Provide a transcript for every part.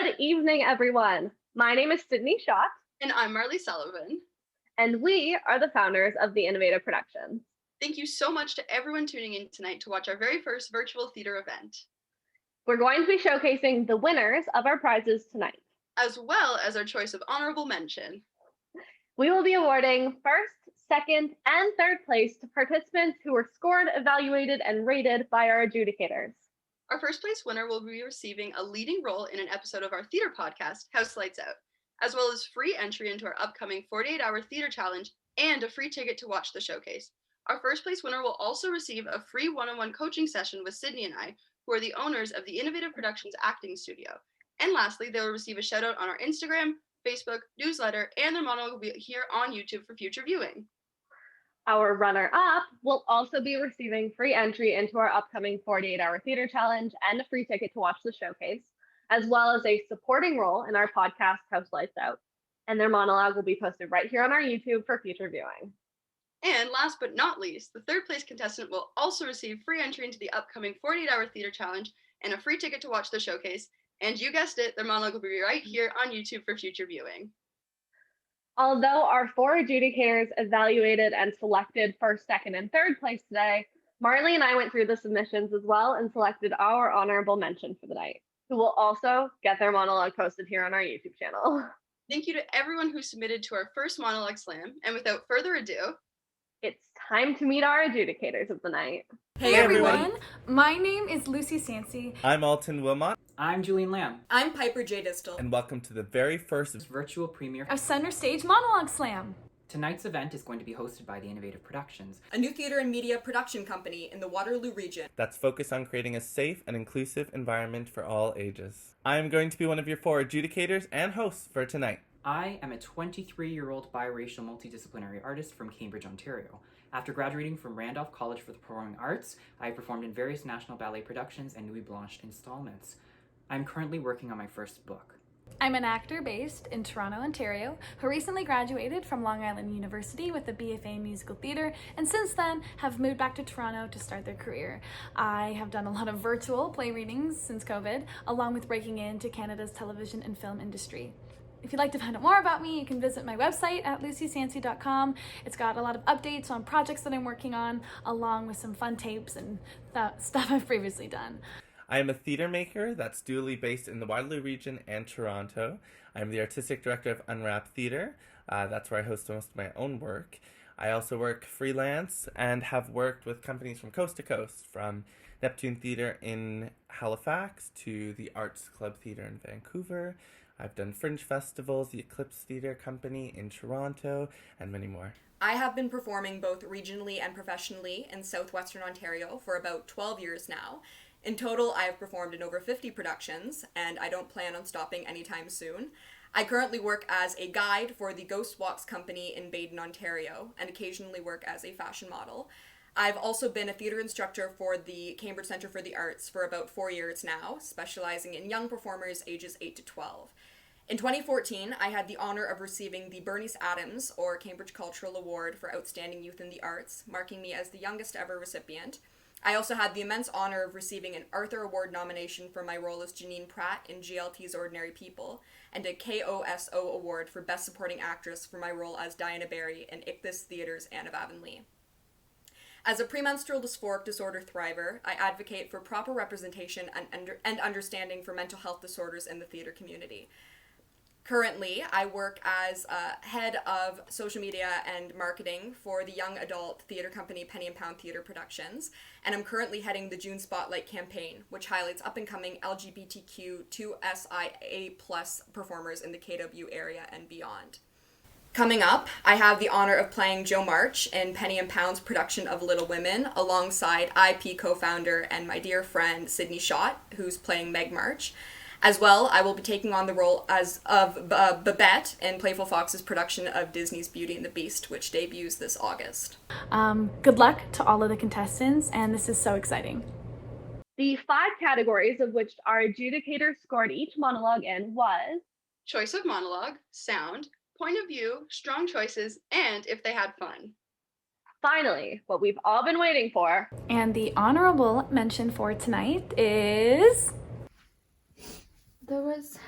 Good evening, everyone. My name is Sydney Schott. And I'm Marley Sullivan. And we are the founders of The Innovative Productions. Thank you so much to everyone tuning in tonight to watch our very first virtual theater event. We're going to be showcasing the winners of our prizes tonight, as well as our choice of honorable mention. We will be awarding first, second, and third place to participants who were scored, evaluated, and rated by our adjudicators. Our first place winner will be receiving a leading role in an episode of our theater podcast, House Lights Out, as well as free entry into our upcoming 48-hour theater challenge and a free ticket to watch the showcase. Our first place winner will also receive a free one-on-one coaching session with Sydney and I, who are the owners of the Innovative Productions acting studio. And lastly, they will receive a shout out on our Instagram, Facebook, newsletter, and their monologue will be here on YouTube for future viewing. Our runner-up will also be receiving free entry into our upcoming 48-hour theater challenge and a free ticket to watch the showcase, as well as a supporting role in our podcast, House Lights Out. And their monologue will be posted right here on our YouTube for future viewing. And last but not least, the third place contestant will also receive free entry into the upcoming 48-hour theater challenge and a free ticket to watch the showcase. And you guessed it, their monologue will be right here on YouTube for future viewing. Although our 4 adjudicators evaluated and selected first, second, and third place today, Marley and I went through the submissions as well and selected our honorable mention for the night, who will also get their monologue posted here on our YouTube channel. Thank you to everyone who submitted to our first monologue slam. And without further ado, it's time to meet our adjudicators of the night. Hey everyone! My name is Lucy Sanci. I'm Alten Wilmot. I'm Julian Lam. I'm Piper J. Distel. And welcome to the very first virtual premiere of Center Stage Monologue Slam. Tonight's event is going to be hosted by the Innovative Productions, a new theater and media production company in the Waterloo region that's focused on creating a safe and inclusive environment for all ages. I am going to be one of your 4 adjudicators and hosts for tonight. I am a 23-year-old biracial multidisciplinary artist from Cambridge, Ontario. After graduating from Randolph College for the Performing Arts, I have performed in various national ballet productions and Nuit Blanche installments. I'm currently working on my first book. I'm an actor based in Toronto, Ontario, who recently graduated from Long Island University with a BFA in musical theater, and since then have moved back to Toronto to start their career. I have done a lot of virtual play readings since COVID, along with breaking into Canada's television and film industry. If you'd like to find out more about me, you can visit my website at lucysanci.com. It's got a lot of updates on projects that I'm working on, along with some fun tapes and stuff I've previously done. I am a theater maker that's dually based in the Waterloo region and Toronto. I'm the artistic director of Unwrap Theater. That's where I host most of my own work. I also work freelance and have worked with companies from coast to coast, from Neptune Theatre in Halifax to the Arts Club Theatre in Vancouver. I've done fringe festivals, the Eclipse Theatre Company in Toronto, and many more. I have been performing both regionally and professionally in southwestern Ontario for about 12 years now. In total, I have performed in over 50 productions, and I don't plan on stopping anytime soon. I currently work as a guide for the Ghost Walks Company in Baden, Ontario, and occasionally work as a fashion model. I've also been a theater instructor for the Cambridge Centre for the Arts for about 4 years now, specializing in young performers ages 8 to 12. In 2014, I had the honor of receiving the Bernice Adams, or Cambridge Cultural Award for Outstanding Youth in the Arts, marking me as the youngest ever recipient. I also had the immense honor of receiving an Arthur Award nomination for my role as Janine Pratt in GLT's Ordinary People, and a KOSO Award for Best Supporting Actress for my role as Diana Barry in Ichthus Theatre's Anne of Avonlea. As a premenstrual dysphoric disorder thriver, I advocate for proper representation and understanding for mental health disorders in the theater community. Currently, I work as head of social media and marketing for the young adult theater company Penny and Pound Theater Productions, and I'm currently heading the June Spotlight campaign, which highlights up-and-coming LGBTQ2SIA+ performers in the KW area and beyond. Coming up, I have the honor of playing Jo March in Penny and Pound's production of Little Women, alongside IP co-founder and my dear friend Sydney Schott, who's playing Meg March. As well, I will be taking on the role of Babette in Playful Fox's production of Disney's Beauty and the Beast, which debuts this August. Good luck to all of the contestants, and this is so exciting. The 5 categories of which our adjudicators scored each monologue in was choice of monologue, sound, point of view, strong choices, and if they had fun. Finally, what we've all been waiting for. And the honorable mention for tonight is... There was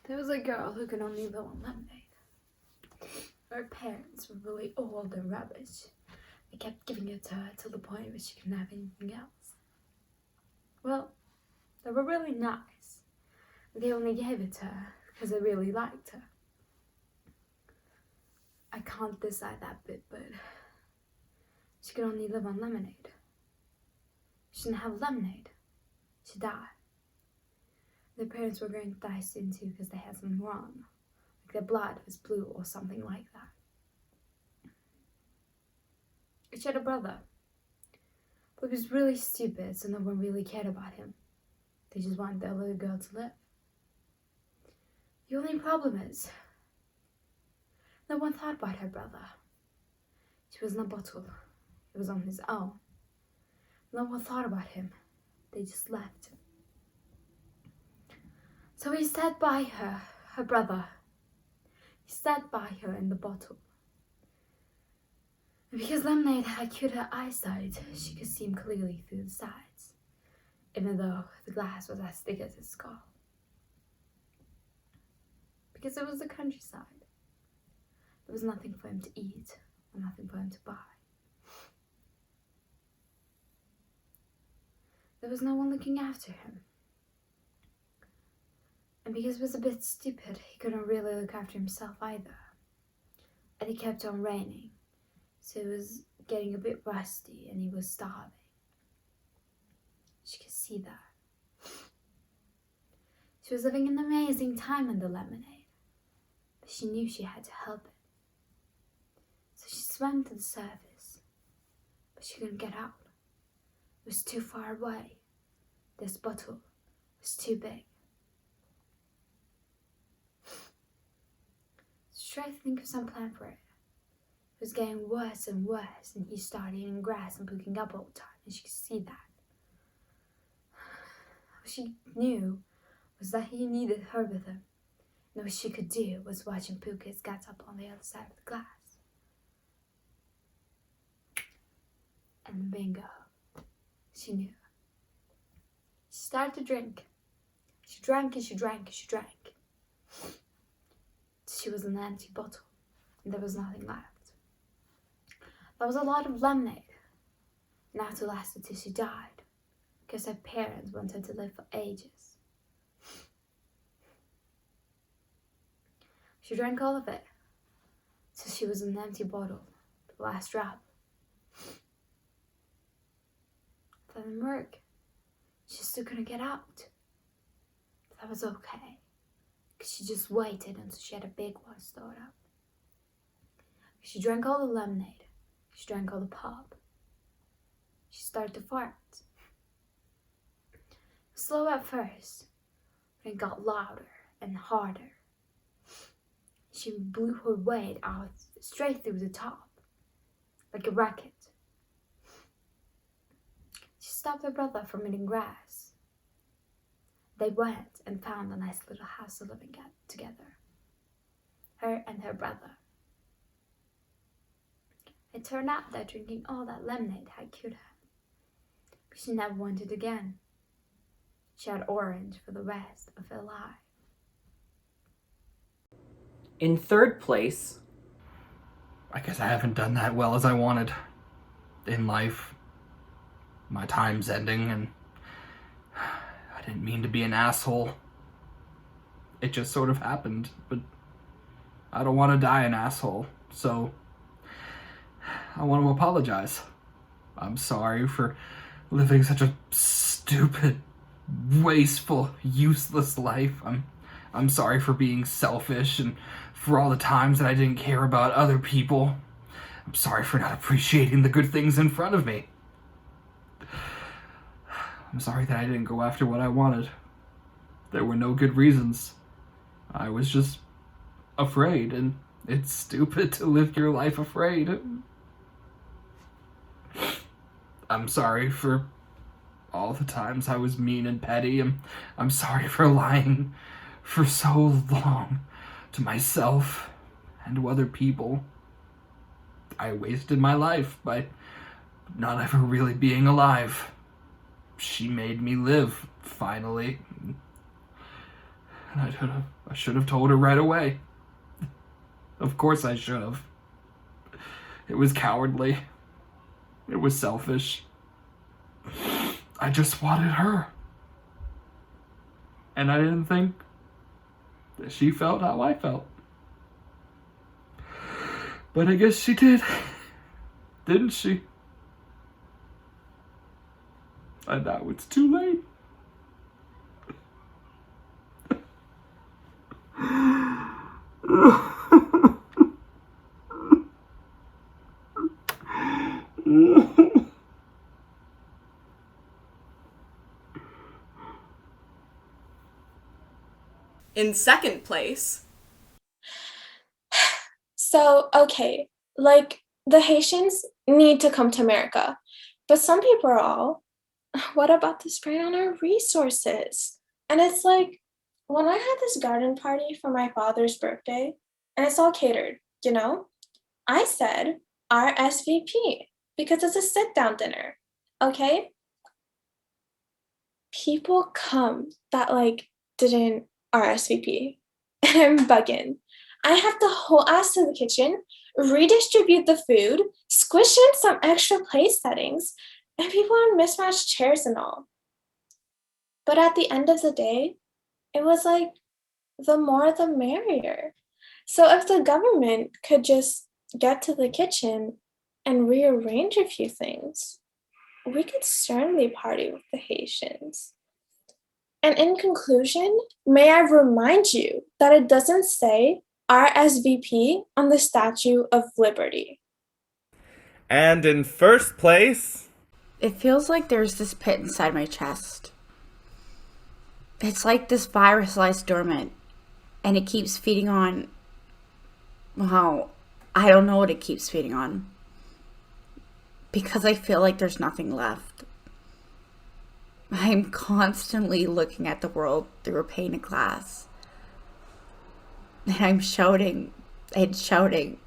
There was a girl who could only live on lemonade. Her parents were really old and rubbish. They kept giving it to her till the point where she couldn't have anything else. Well, they were really nice. They only gave it to her because they really liked her. I can't decide that bit, but she could only live on lemonade. She didn't have lemonade. She died. Their parents were going to die soon too because they had something wrong. Like their blood was blue or something like that. She had a brother. But he was really stupid, so no one really cared about him. They just wanted their little girl to live. The only problem is, no one thought about her brother. She was in a bottle. He was on his own. No one thought about him. They just left him. So he sat by her brother. He sat by her in the bottle. And because lemonade had cured her eyesight, she could see him clearly through the sides, even though the glass was as thick as his skull. Because it was the countryside. There was nothing for him to eat, or nothing for him to buy. There was no one looking after him. And because he was a bit stupid, he couldn't really look after himself either. And it kept on raining, so he was getting a bit rusty and he was starving. She could see that. She was having an amazing time in the lemonade, but she knew she had to help it. So she swam to the surface, but she couldn't get out. It was too far away. This bottle was too big. She tried to think of some plan for it. It was getting worse and worse, and he started eating grass and puking up all the time, and she could see that. What she knew was that he needed her with him, and what she could do was watch him puke his guts up on the other side of the glass. And bingo, she knew. She started to drink. She drank and she drank and she drank. She was in an empty bottle, and there was nothing left. There was a lot of lemonade, now to last until she died, because her parents wanted to live for ages. She drank all of it, so she was in an empty bottle, the last drop. That didn't work. She still couldn't get out. That was okay, because she just waited until she had a big one stored up. She drank all the lemonade. She drank all the pop. She started to fart. Slow at first, but it got louder and harder. She blew her weight out straight through the top, like a rocket. She stopped her brother from eating grass. They went and found a nice little house to live in together. Her and her brother. It turned out that drinking all that lemonade had cured her. But she never wanted again. She had orange for the rest of her life. In third place, I guess I haven't done that well as I wanted in life. My time's ending, and I didn't mean to be an asshole. It just sort of happened, but I don't want to die an asshole, so I want to apologize. I'm sorry for living such a stupid, wasteful, useless life. I'm sorry for being selfish and for all the times that I didn't care about other people. I'm sorry for not appreciating the good things in front of me. I'm sorry that I didn't go after what I wanted. There were no good reasons. I was just afraid, and it's stupid to live your life afraid. I'm sorry for all the times I was mean and petty. I'm sorry for lying for so long to myself and to other people. I wasted my life by not ever really being alive. She made me live, finally. I should have told her right away. Of course I should have. It was cowardly. It was selfish. I just wanted her. And I didn't think that she felt how I felt. But I guess she did. Didn't she? And now it's too late. In second place, So, okay, like, the Haitians need to come to America, but some people are all, what about the strain on our resources? And it's like, when I had this garden party for my father's birthday, and it's all catered, I said RSVP because it's a sit down dinner, okay? People come that, like, didn't RSVP, and I'm bugging. I have to haul ass to the kitchen, redistribute the food, squish in some extra place settings, and people on mismatched chairs and all. But at the end of the day, it was like, the more the merrier. So if the government could just get to the kitchen and rearrange a few things, we could certainly party with the Haitians. And in conclusion, may I remind you that it doesn't say RSVP on the Statue of Liberty. And in first place, It feels like there's this pit inside my chest. It's like this virus lies dormant, and it keeps feeding on, well, I don't know what it keeps feeding on. Because I feel like there's nothing left. I'm constantly looking at the world through a pane of glass. And I'm shouting and shouting.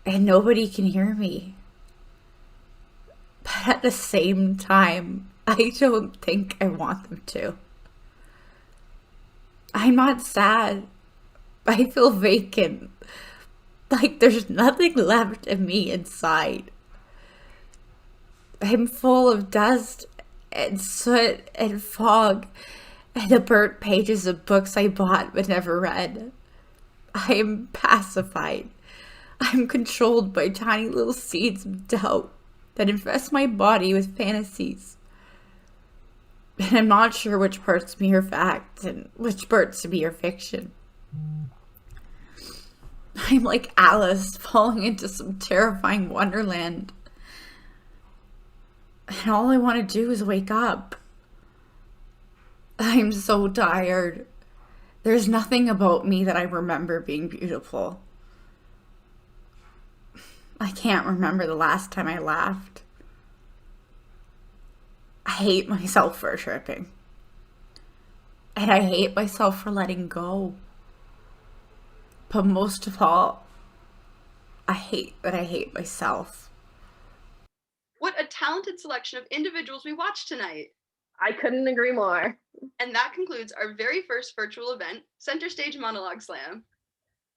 And nobody can hear me. But at the same time, I don't think I want them to. I'm not sad. I feel vacant. Like there's nothing left of me inside. I'm full of dust and soot and fog and the burnt pages of books I bought but never read. I am pacified. I'm controlled by tiny little seeds of doubt that infest my body with fantasies. And I'm not sure which parts of me are fact and which parts of me are fiction. I'm like Alice falling into some terrifying wonderland. And all I want to do is wake up. I'm so tired. There's nothing about me that I remember being beautiful. I can't remember the last time I laughed. I hate myself for tripping. And I hate myself for letting go. But most of all, I hate that I hate myself. What a talented selection of individuals we watched tonight. I couldn't agree more. And that concludes our very first virtual event, Center Stage Monologue Slam.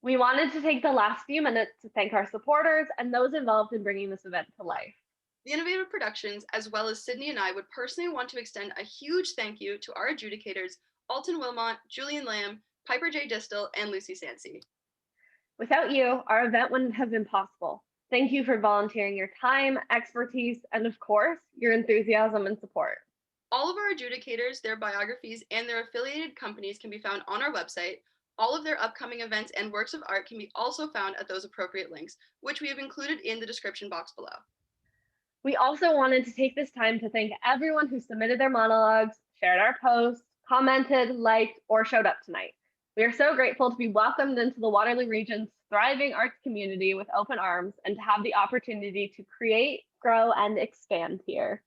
We wanted to take the last few minutes to thank our supporters and those involved in bringing this event to life. The Innovative Productions, as well as Sydney and I, would personally want to extend a huge thank you to our Adjudicators, Alten Wilmot, Julian Lam, Piper J. Distel, and Lucy Sanci. Without you, our event wouldn't have been possible. Thank you for volunteering your time, expertise, and of course, your enthusiasm and support. All of our Adjudicators, their biographies, and their affiliated companies can be found on our website. All of their upcoming events and works of art can be also found at those appropriate links, which we have included in the description box below. We also wanted to take this time to thank everyone who submitted their monologues, shared our posts, commented, liked, or showed up tonight. We are so grateful to be welcomed into the Waterloo region's thriving arts community with open arms and to have the opportunity to create, grow, and expand here.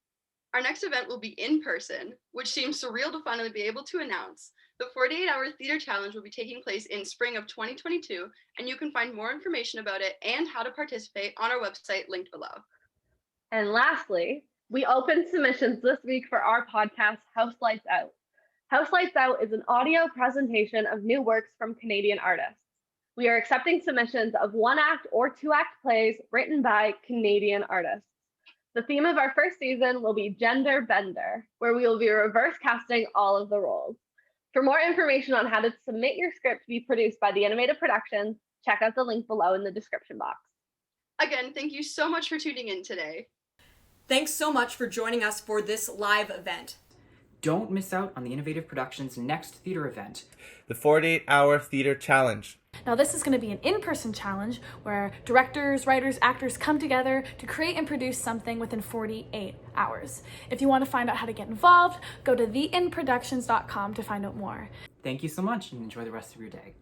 Our next event will be in person, which seems surreal to finally be able to announce. The 48-hour theater challenge will be taking place in spring of 2022, and you can find more information about it and how to participate on our website linked below. And lastly, we opened submissions this week for our podcast, House Lights Out. House Lights Out is an audio presentation of new works from Canadian artists. We are accepting submissions of 1-act or 2-act plays written by Canadian artists. The theme of our first season will be Gender Bender, where we will be reverse casting all of the roles. For more information on how to submit your script to be produced by the Innovative Productions, check out the link below in the description box. Again, thank you so much for tuning in today. Thanks so much for joining us for this live event. Don't miss out on the Innovative Productions' next theater event, The 48-Hour Theater Challenge. Now this is going to be an in-person challenge where directors, writers, actors come together to create and produce something within 48 hours. If you want to find out how to get involved, go to theinproductions.com to find out more. Thank you so much and enjoy the rest of your day.